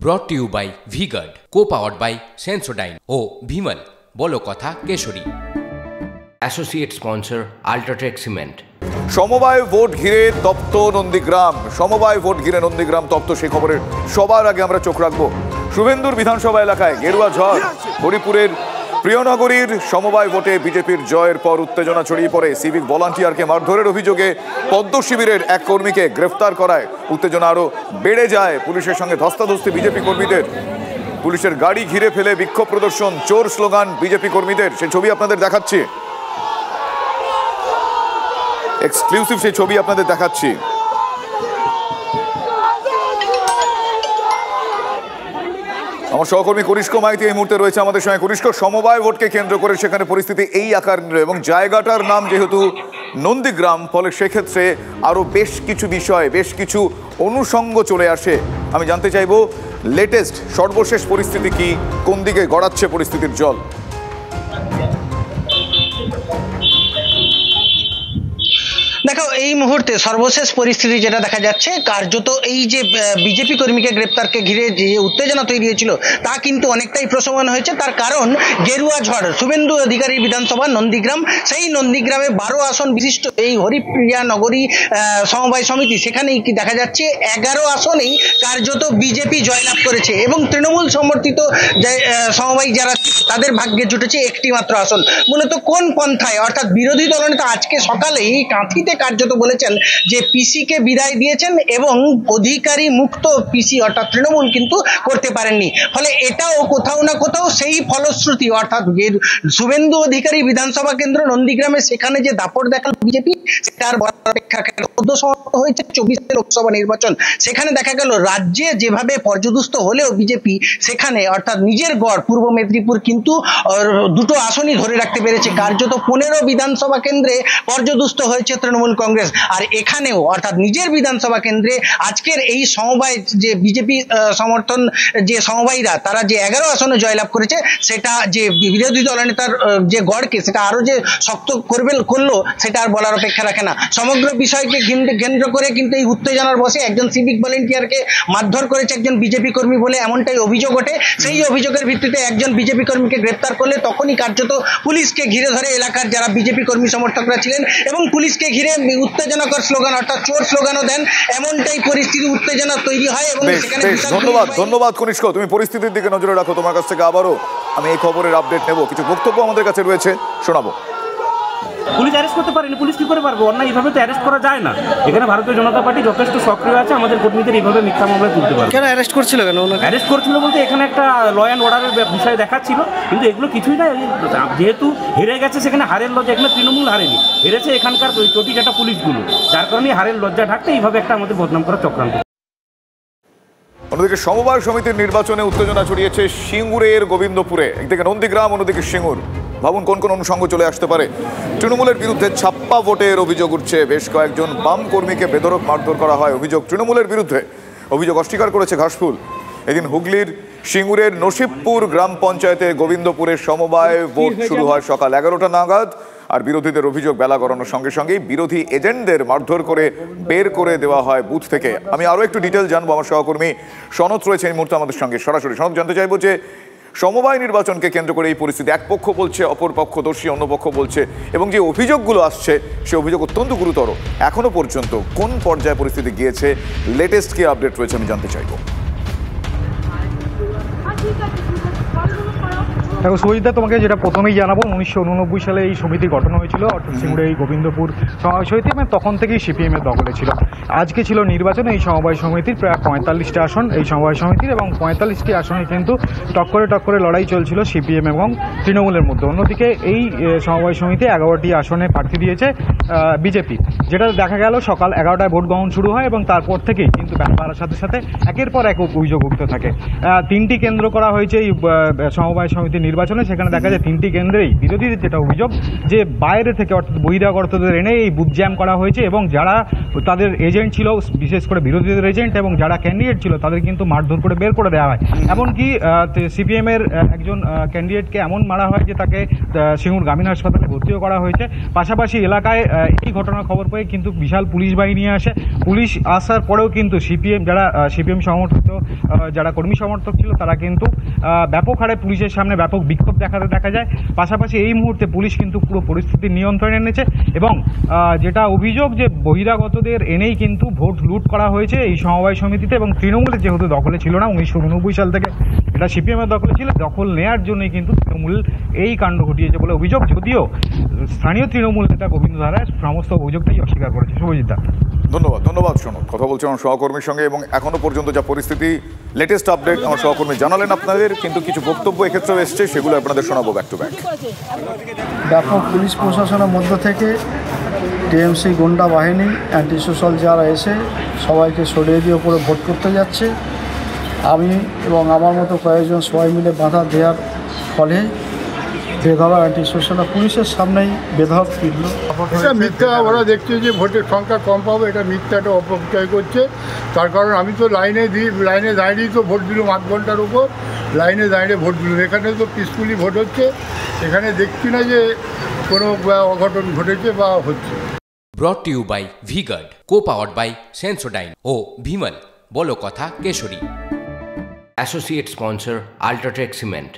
ব্রট to you by V-Guard, co-powered by Sensodyne ও ভিমল বলো কথা Keshari. Associate sponsor UltraTech cement. সমবায় ভোট ঘিরে তপ্ত নন্দীগ্রাম, সমবায় ভোট ঘিরে নন্দীগ্রাম তপ্ত, সেই খবরের সবার আগে আমরা চোখ রাখবো শুভেন্দুর বিধানসভা এলাকায়। গেরুয়া ঝড়, হরিপুরের প্রিয়নগরীর সমবায় ভোটে বিজেপির জয়ের পর উত্তেজনা ছড়িয়ে পড়ে। সিভিক ভলান্টিয়ারকে মারধরের অভিযোগে পদ্ম শিবিরের এক কর্মীকে গ্রেফতার করায় উত্তেজনা আরও বেড়ে যায়। পুলিশের সঙ্গে ধস্তাধস্তি বিজেপি কর্মীদের, পুলিশের গাড়ি ঘিরে ফেলে বিক্ষোভ প্রদর্শন, চোর স্লোগান বিজেপি কর্মীদের। সেই ছবি আপনাদের দেখাচ্ছি, এক্সক্লুসিভ সেই ছবি আপনাদের দেখাচ্ছি। আমার সহকর্মী কনিষ্ক মাইতি এই মুহূর্তে রয়েছে আমাদের সঙ্গে। কনিষ্ক, সমবায় ভোটকে কেন্দ্র করে সেখানে পরিস্থিতি এই আকার নিল এবং জায়গাটার নাম যেহেতু নন্দীগ্রাম, ফলে সেক্ষেত্রে আরও বেশ কিছু বিষয়, বেশ কিছু অনুষঙ্গ চলে আসে। আমি জানতে চাইবো লেটেস্ট সর্বশেষ পরিস্থিতি কি, কোন দিকে গড়াচ্ছে পরিস্থিতির জল? দেখো, এই মুহূর্তে সর্বশেষ পরিস্থিতি যেটা দেখা যাচ্ছে, কার্যত এই যে বিজেপি কর্মীকে গ্রেপ্তারকে ঘিরে যে উত্তেজনা তৈরি হয়েছিল তা কিন্তু অনেকটাই প্রশমন হয়েছে। তার কারণ গেরুয়া ঝড়, শুভেন্দু অধিকারী বিধানসভা নন্দীগ্রাম, সেই নন্দীগ্রামে 12 আসন বিশিষ্ট এই হরিপ্রিয়া নগরী সমবায় সমিতি, সেখানেই কি দেখা যাচ্ছে 11 আসনেই কার্যত বিজেপি জয়লাভ করেছে এবং তৃণমূল সমর্থিত সমবায় যারা তাদের ভাগ্যে জুটেছে একটি মাত্র আসন। মূলত কোন পন্থায়, অর্থাৎ বিরোধী দলনেতা আজকে সকালেই কাঁথিতে কার্যত বলেছেন যে পিসিকে বিদায় দিয়েছেন এবং অধিকারী মুক্ত পিসি অর্থাৎ তৃণমূল কিন্তু করতে পারেননি। ফলে এটাও কোথাও না কোথাও সেই ফলশ্রুতি, অর্থাৎ শুভেন্দু অধিকারী বিধানসভা কেন্দ্র নন্দীগ্রামে সেখানে যে দাপট দেখাল বিজেপি, সেটার অপেক্ষা সমাপ্ত হয়েছে 24 লোকসভা নির্বাচন। সেখানে দেখা গেল রাজ্যে যেভাবে পর্যদুস্ত হলেও বিজেপি সেখানে অর্থাৎ নিজের গড় পূর্ব মেদিনীপুর কিন্তু দুটো আসনই ধরে রাখতে পেরেছে। কার্যত 15 বিধানসভা কেন্দ্রে পর্যদুস্ত হয়েছে তৃণমূল কংগ্রেস। আর এখানেও অর্থাৎ নিজের বিধানসভা কেন্দ্রে আজকের এই সমবায় যে বিজেপি সমর্থন যে সমবায়ীরা তারা যে 11 আসনে জয়লাভ করেছে, সেটা যে বিরোধী দলনেতার যে গড়কে সেটা আরো যে শক্ত করলো সেটা আর বলার অপেক্ষা রাখে না। সমগ্র বিষয়কে কেন্দ্র করে কিন্তু এই উত্তেজনার বসে একজন সিভিক ভলেন্টিয়ারকে মারধর করেছে একজন বিজেপি কর্মী বলে এমনটাই অভিযোগ ওঠে। সেই অভিযোগের ভিত্তিতে একজন বিজেপি কর্মীকে গ্রেপ্তার করলে তখনই কার্যত পুলিশকে ঘিরে ধরে এলাকার যারা বিজেপি কর্মী সমর্থকরা ছিলেন এবং পুলিশকে ঘিরে উত্তেজনাকর স্লোগান অর্থাৎ চোর স্লোগানও দেন। এমনটাই পরিস্থিতি, উত্তেজনা তৈরি হয় এবং সেখানে ধন্যবাদ কনিষ্ক, তুমি পরিস্থিতির দিকে নজরে রাখো। তোমার কাছ থেকে আবারও আমি এই খবরের আপডেট নেব। কিছু বক্তব্য আমাদের কাছে রয়েছে, শোনাবো। পুলিশ অ্যারেস্ট করতে পারেনি, পুলিশ কি করে পারবো? অন্যায় এইভাবে তো অ্যারেস্ট করা যায় না। এখানে ভারতীয় জনতা পার্টি যথেষ্ট সক্রিয় আছে, আমাদের কর্মীদের এইভাবে মিথ্যা মামলায় তুলতে পারে। কেন অ্যারেস্ট করছিল? কেন অ্যারেস্ট করছিল বলতে এখানে একটা ল অ্যান্ড অর্ডারের বিষয় দেখাচ্ছিল, কিন্তু এগুলো কিছুই না। যেহেতু হেরে গেছে সেখানে হারের লজ্জা, এখানে তৃণমূল হারেনি, হেরেছে এখানকার চটি চাটা পুলিশগুলো, যার কারণে হারের লজ্জা ঢাকতে এইভাবে একটা আমাদের বদনাম করা চক্রান্ত। অন্যদিকে সমবায় সমিতির নির্বাচনে উত্তেজনা ছড়িয়েছে সিঙ্গুরের গোবিন্দপুরে। একদিকে নন্দীগ্রাম, অন্যদিকে সিঙ্গুর। ভাবুন কোন কোন অনুষঙ্গ চলে আসতে পারে। তৃণমূলের বিরুদ্ধে ছাপ্পা ভোটের অভিযোগ উঠছে। বেশ কয়েকজন বাম কর্মীকে বেধড়ক মারধর করা হয়, অভিযোগ তৃণমূলের বিরুদ্ধে। অভিযোগ অস্বীকার করেছে ঘাসফুল। এদিন হুগলির সিঙ্গুরের নসিবপুর গ্রাম পঞ্চায়েতে গোবিন্দপুরের সমবায় ভোট শুরু হয় সকাল 11টা নাগাদ। আর বিরোধীদের অভিযোগ বেলা গড়ানোর সঙ্গে সঙ্গেই বিরোধী এজেন্টদের মারধর করে বের করে দেওয়া হয় বুথ থেকে। আমি আরও একটু ডিটেল জানবো, আমার সহকর্মী সনৎ রয়েছে এই মুহূর্তে আমাদের সঙ্গে সরাসরি। সনৎ, জানতে চাইবো যে সমবায় নির্বাচনকে কেন্দ্র করে এই পরিস্থিতি, এক পক্ষ বলছে অপর পক্ষ দোষী, অন্য পক্ষ বলছে, এবং যে অভিযোগগুলো আসছে সে অভিযোগ অত্যন্ত গুরুতর। এখনো পর্যন্ত কোন পর্যায়ে পরিস্থিতি গিয়েছে, লেটেস্ট কি আপডেট রয়েছে আমি জানতে চাইবো। দেখো সুজিতদা, তোমাকে যেটা প্রথমেই জানাবো, 1989 সালে এই সমিতি গঠন হয়েছিল, অর্থাৎ সিঙ্গুরে এই গোবিন্দপুর সমবায় সমিতি, এবং তখন থেকেই সিপিএমের দখলে ছিল। আজকে ছিল নির্বাচনে এই সমবায় সমিতির প্রায় 45টা আসন এই সমবায় সমিতির, এবং 45টি আসনে কিন্তু টক্করে লড়াই চলছিল সিপিএম এবং তৃণমূলের মধ্যে। অন্যদিকে এই সমবায় সমিতি 11টি আসনে প্রার্থী দিয়েছে বিজেপি। যেটা দেখা গেল সকাল 11টায় ভোট গ্রহণ শুরু হয় এবং তারপর থেকেই কিন্তু বেলা বাড়ার সাথে সাথে একের পর এক অভিযোগ উঠতে থাকে। 3টি কেন্দ্র করা হয়েছে এই সমবায় সমিতির নির্বাচনে সেখানে দেখা যায় 3টি কেন্দ্রেই বিরোধীদের যেটা অভিযোগ যে বাইরে থেকে অর্থাৎ বহিরাগতদের এনে এই বুথ জ্যাম করা হয়েছে এবং যারা তাদের এজেন্ট ছিল, বিশেষ করে বিরোধীদের এজেন্ট এবং যারা ক্যান্ডিডেট ছিল তাদের কিন্তু মারধর করে বের করে দেওয়া হয়। এমনকি সিপিএমের একজন ক্যান্ডিডেটকে এমন মারা হয় যে তাকে সিঙ্গুর গ্রামীণ হাসপাতালে ভর্তিও করা হয়েছে। পাশাপাশি এলাকায় এই ঘটনার খবর পেয়ে কিন্তু বিশাল পুলিশ বাহিনী আসে। পুলিশ আসার পরেও কিন্তু সিপিএম সমর্থিত যারা কর্মী সমর্থক ছিল তারা কিন্তু ব্যাপক হারে পুলিশের সামনে ব্যাপক বিক্ষোভ দেখাতে দেখা যায়। পাশাপাশি এই মুহূর্তে পুলিশ কিন্তু পুরো পরিস্থিতি নিয়ন্ত্রণে এনেছে এবং যেটা অভিযোগ যে বহিরাগতদের এনেই কিন্তু ভোট লুট করা হয়েছে এই সমবায় সমিতিতে এবং তৃণমূলের যেহেতু দখলে ছিল না 1989 সাল থেকে এটা সিপিএমের দখলে ছিল, দখল নেওয়ার জন্যই কিন্তু তৃণমূল এই কাণ্ড ঘটিয়েছে বলে অভিযোগ, যদিও স্থানীয় তৃণমূল নেতা গোবিন্দ ধারায় সমস্ত অভিযোগটাই অস্বীকার করেছে। শুভজিৎ দা, ধন্যবাদ সনদ। কথা বলছি আমার সহকর্মীর সঙ্গে এবং এখনো পর্যন্ত যা পরিস্থিতি, লেটেস্ট আপডেট আমার সহকর্মী জানালেন আপনাদের, কিন্তু কিছু বক্তব্য এক্ষেত্রেও এসছে, সেগুলো আপনাদের শোনাবো ব্যাক টু ব্যাক। ব্যাপক পুলিশ প্রশাসনের মধ্য থেকে টিএমসি গুন্ডা বাহিনী অ্যান্টি সোশ্যাল যারা এসে সবাইকে সরিয়ে দিয়ে ওপরে ভোট করতে যাচ্ছে। আমি এবং আমার মতো কয়েকজন সবাই মিলে বাধা দেওয়ার ফলে বেধড়ক অ্যান্টি সোশ্যালরা পুলিশের সামনেই বেধড়ক ফিরল। এটা মিথ্যা, ওরা দেখছে যে ভোটের সংখ্যা কম পাবে, এটা মিথ্যা, একটা অপপ্রচার করছে। তার কারণ আমি তো লাইনে দাঁড়িয়েই তো ভোট দিলাম, 8 ঘন্টার উপর লাইনে দাঁড়িয়ে ভোট দিলাম। এখানে তো পিসফুলি ভোট হচ্ছে, এখানে দেখছি না যে কোনো অঘটন ঘটেছে বা হচ্ছে। Brought to you by V Guard, co-powered by Sensodyne ও ভিমল, বলো কথা Keshari. Associate sponsor UltraTech cement.